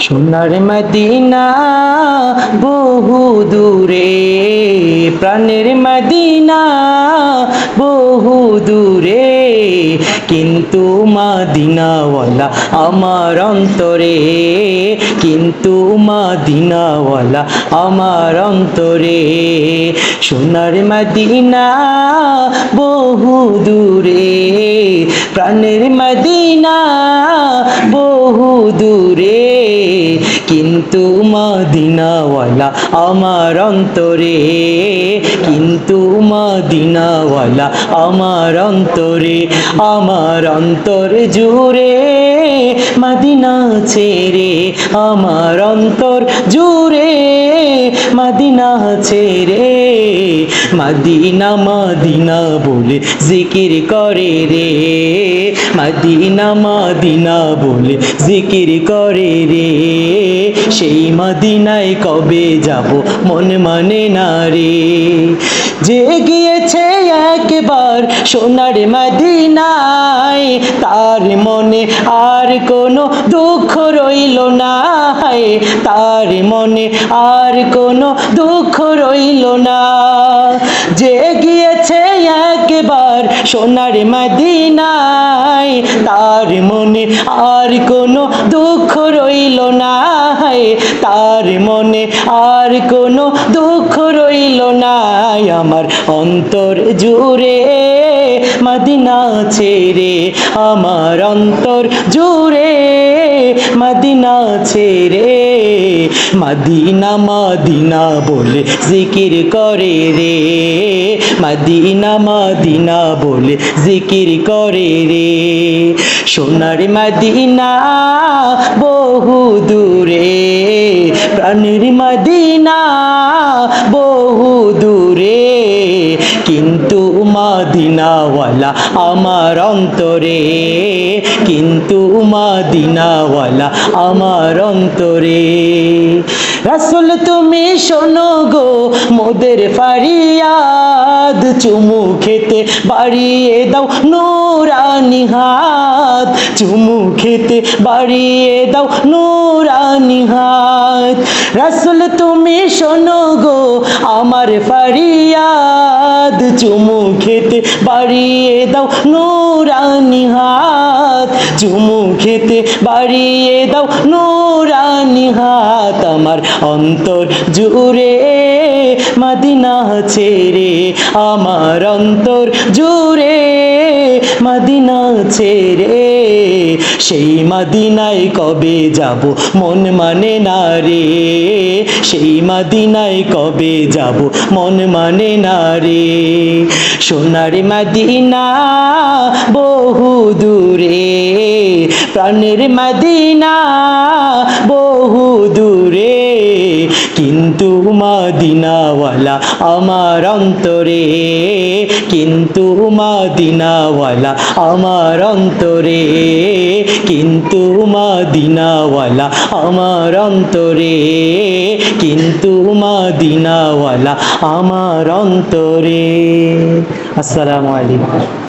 সোনার মদিনা বহু দূরে, প্রাণের মদিনা বহু দূরে, কিন্তু মদিনাওয়ালা আমার অন্তরে, কিন্তু মদিনাওয়ালা আমার অন্তরে। সোনার মদিনা বহু দূরে, প্রাণের মদিনা বহু দূরে, কিন্তু মদিনাওয়ালা আমার অন্তরে, কিন্তু মদিনাওয়ালা আমার অন্তরে। আমার অন্তর জুড়ে মদিনা ছেড়ে, আমার অন্তর জুড়ে মদিনা ছেড়ে, মদিনা মদিনা বলে জিকির করে রে, মদিনা মদিনা বলে জিকির করে রে। সেই মদিনায় কবে যাব মন মানে না রে। যে গিয়েছে একবার সোনার মদিনায়, তার মনে আর কোনো দুঃখ রইল না, তার মনে আর কোনো দুঃখ রইল না। যে গিয়েছে একবার সোনার মদিনায়, তার মনে আর কোনো দুঃখ রইল না, তার মনে আর কোনো দুঃখ রইল না। আমার অন্তর জুড়ে মদিনা ছেড়ে, আমার অন্তর জুড়ে মদিনা ছেড়ে, মদিনা মদিনা বলে জিকির করে রে, মদিনা মদিনা বলে জিকির করে রে। সোনার মদিনা বহু দূরে, প্রাণের মদিনা বহু দূরে, কিন্তু মদিনাওয়ালা আমার অন্তরে, কিন্তু মদিনাওয়ালা আমার অন্তরে। রাসূল তুমি শোনো গো মোদের ফারিয়াদ, চুমু খেতে বাড়িয়ে দাও নূরানি হাত, চুমু খেতে বাড়িয়ে দাও নূরানি হাত। রাসূল তুমি শোনো গো আমার ফারিয়াদ, চুমু খেতে বাড়িয়ে দাও নূরানি হাত, চুমু খেতে বাড়িয়ে দাও নূরানি হাত। আমার অন্তর জুড়ে মদিনা ছেড়ে, আমার অন্তর জুড়ে মদিনা ছেড়ে, সেই মদিনায় কবে যাব মন মানে না রে, সেই মদিনায় কবে যাব মন মানে না রে। সোনার মদিনা বহু দূরে, প্রাণের মদিনা বহু দূরে, কিন্তু মদিনাওয়ালা আমার অন্তরে, কিন্তু মদিনাওয়ালা আমার অন্তরে, কিন্তু মদিনাওয়ালা আমার অন্তরে, কিন্তু মদিনাওয়ালা আমার অন্তরে। আসসালামু আলাইকুম।